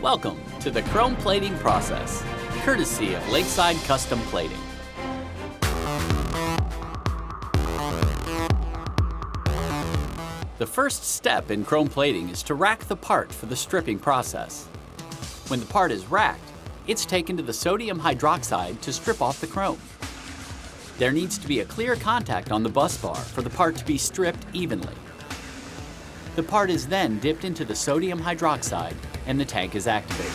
Welcome to the chrome plating process, courtesy of Lakeside Custom Plating. The first step in chrome plating is to rack the part for the stripping process. When the part is racked, it's taken to the sodium hydroxide to strip off the chrome. There needs to be a clear contact on the bus bar for the part to be stripped evenly. The part is then dipped into the sodium hydroxide and the tank is activated.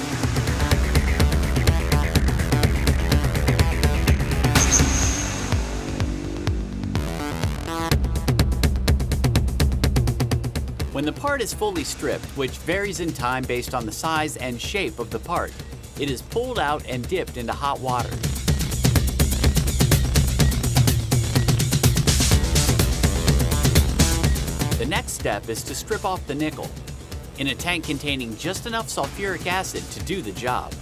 When the part is fully stripped, which varies in time based on the size and shape of the part, it is pulled out and dipped into hot water. The next step is to strip off the nickel in a tank containing just enough sulfuric acid to do the job.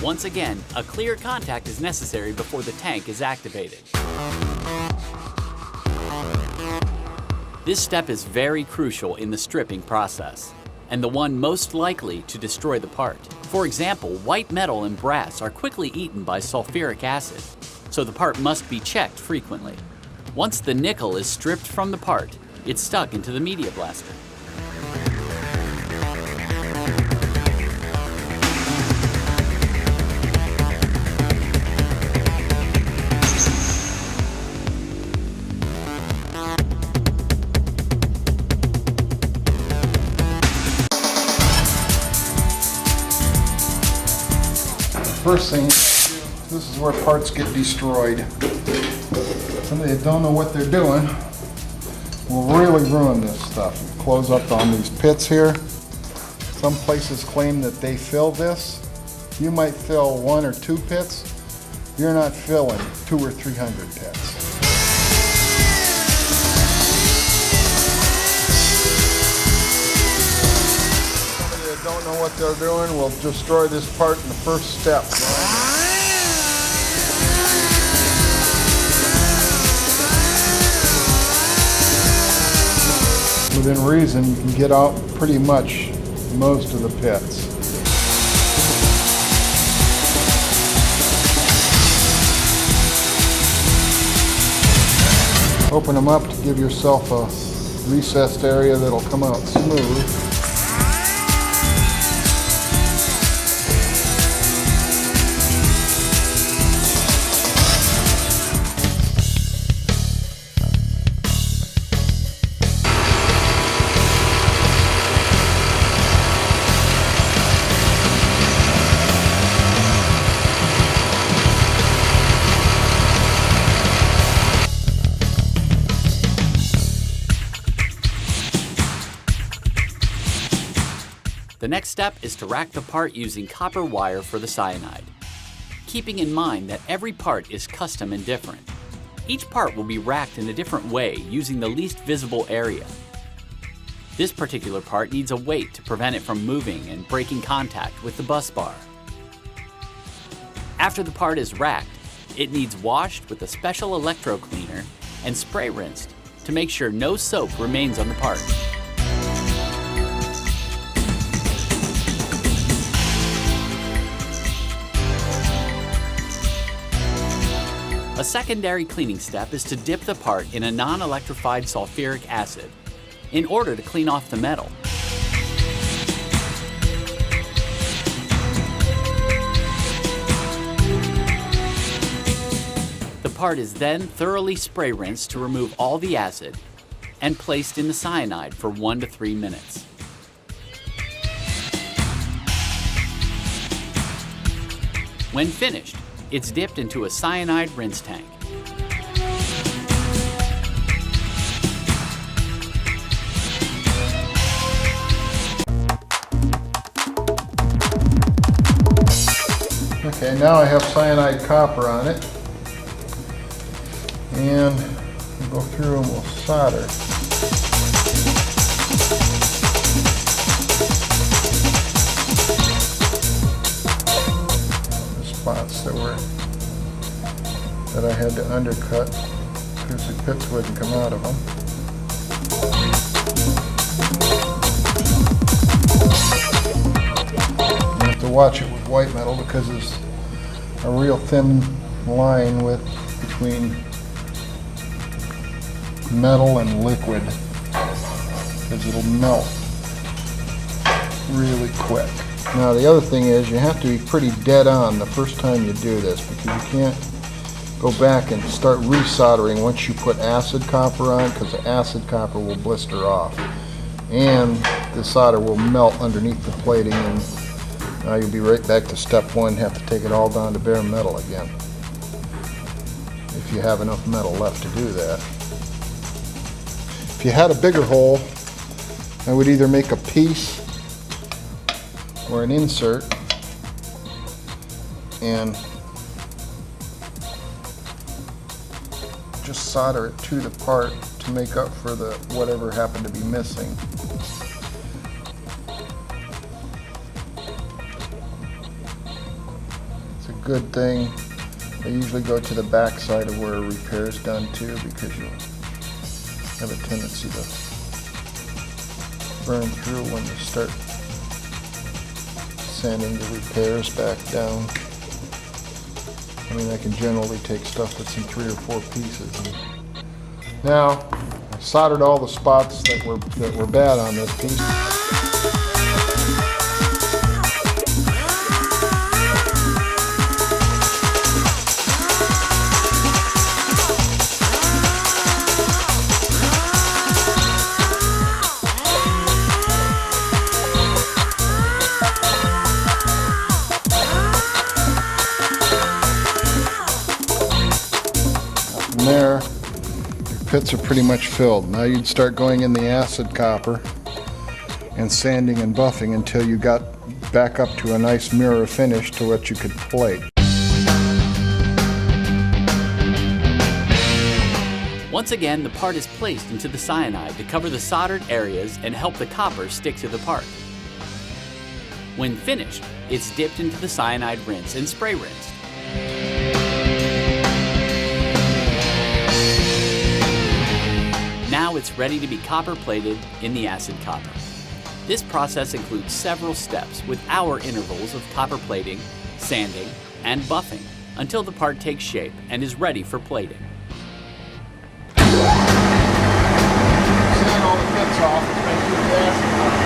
Once again, a clear contact is necessary before the tank is activated. This step is very crucial in the stripping process, and the one most likely to destroy the part. For example, white metal and brass are quickly eaten by sulfuric acid, so the part must be checked frequently. Once the nickel is stripped from the part, it's stuck into the media blaster. First thing, this is where parts get destroyed. Somebody that don't know what they're doing will really ruin this stuff. Close up on these pits here. Some places claim that they fill this. You might fill 1 or 2 pits. You're not filling 200 or 300 pits. Somebody that don't know what they're doing will destroy this part in the first step. Within reason, you can get out pretty much most of the pits. Open them up to give yourself a recessed area that'll come out smooth. The next step is to rack the part using copper wire for the cyanide, keeping in mind that every part is custom and different. Each part will be racked in a different way using the least visible area. This particular part needs a weight to prevent it from moving and breaking contact with the bus bar. After the part is racked, it needs washed with a special electro cleaner and spray rinsed to make sure no soap remains on the part. A secondary cleaning step is to dip the part in a non-electrified sulfuric acid in order to clean off the metal. The part is then thoroughly spray rinsed to remove all the acid and placed in the cyanide for 1 to 3 minutes. When finished, it's dipped into a cyanide rinse tank. Okay, now I have cyanide copper on it. And we'll go through and we'll solder. Spots that I had to undercut because the pits wouldn't come out of them. watch it with white metal because there's a real thin line between metal and liquid, because it'll melt really quick. Now the other thing is you have to be pretty dead on the first time you do this, because you can't go back and start resoldering once you put acid copper on, because the acid copper will blister off and the solder will melt underneath the plating, and now you'll be right back to step one, have to take it all down to bare metal again, if you have enough metal left to do that. If you had a bigger hole, I would either make a piece or an insert and just solder it to the part to make up for the whatever happened to be missing. It's a good thing. I usually go to the back side of where a repair is done too, because you'll have a tendency to burn through when you start sanding the repairs back down. I mean, I can generally take stuff that's in 3 or 4 pieces. Now, I soldered all the spots that were bad on this piece. From there, your pits are pretty much filled. Now you'd start going in the acid copper and sanding and buffing until you got back up to a nice mirror finish to what you could plate. Once again, the part is placed into the cyanide to cover the soldered areas and help the copper stick to the part. When finished, it's dipped into the cyanide rinse and spray rinsed. Now it's ready to be copper plated in the acid copper. This process includes several steps with hour intervals of copper plating, sanding, and buffing until the part takes shape and is ready for plating. Sand all the pits off, make it the acid copper.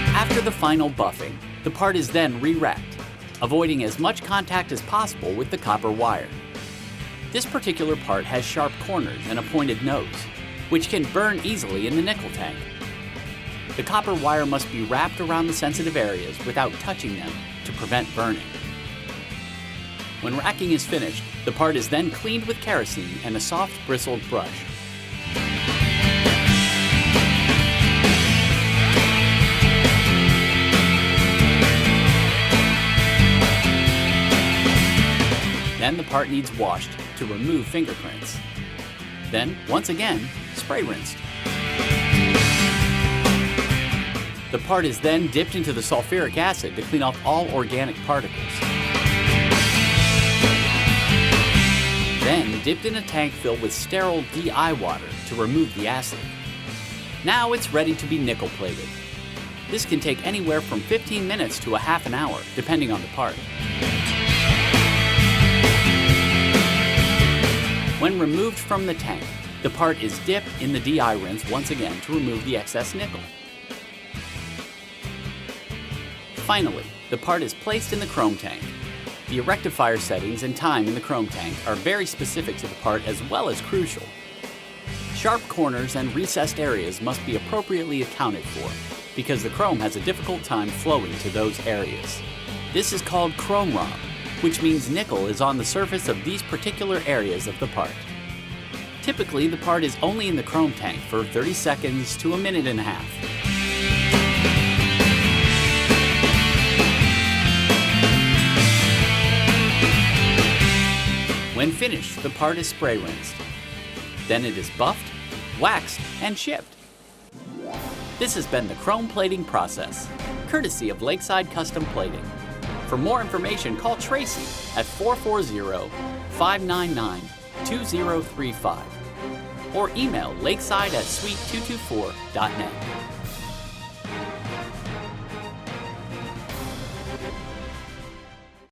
After the final buffing, the part is then re-racked, avoiding as much contact as possible with the copper wire. This particular part has sharp corners and a pointed nose, which can burn easily in the nickel tank. The copper wire must be wrapped around the sensitive areas without touching them to prevent burning. When racking is finished, the part is then cleaned with kerosene and a soft bristled brush. Then the part needs washed to remove fingerprints. Then, once again, spray rinsed. The part is then dipped into the sulfuric acid to clean off all organic particles. Then dipped in a tank filled with sterile DI water to remove the acid. Now it's ready to be nickel plated. This can take anywhere from 15 minutes to a half an hour, depending on the part. When removed from the tank, the part is dipped in the DI rinse once again to remove the excess nickel. Finally, the part is placed in the chrome tank. The rectifier settings and time in the chrome tank are very specific to the part as well as crucial. Sharp corners and recessed areas must be appropriately accounted for, because the chrome has a difficult time flowing to those areas. This is called chrome rob, which means nickel is on the surface of these particular areas of the part. Typically, the part is only in the chrome tank for 30 seconds to a minute and a half. When finished, the part is spray rinsed. Then it is buffed, waxed, and shipped. This has been the chrome plating process, courtesy of Lakeside Custom Plating. For more information, call Tracy at 440-599-2035 or email lakeside@suite224.net.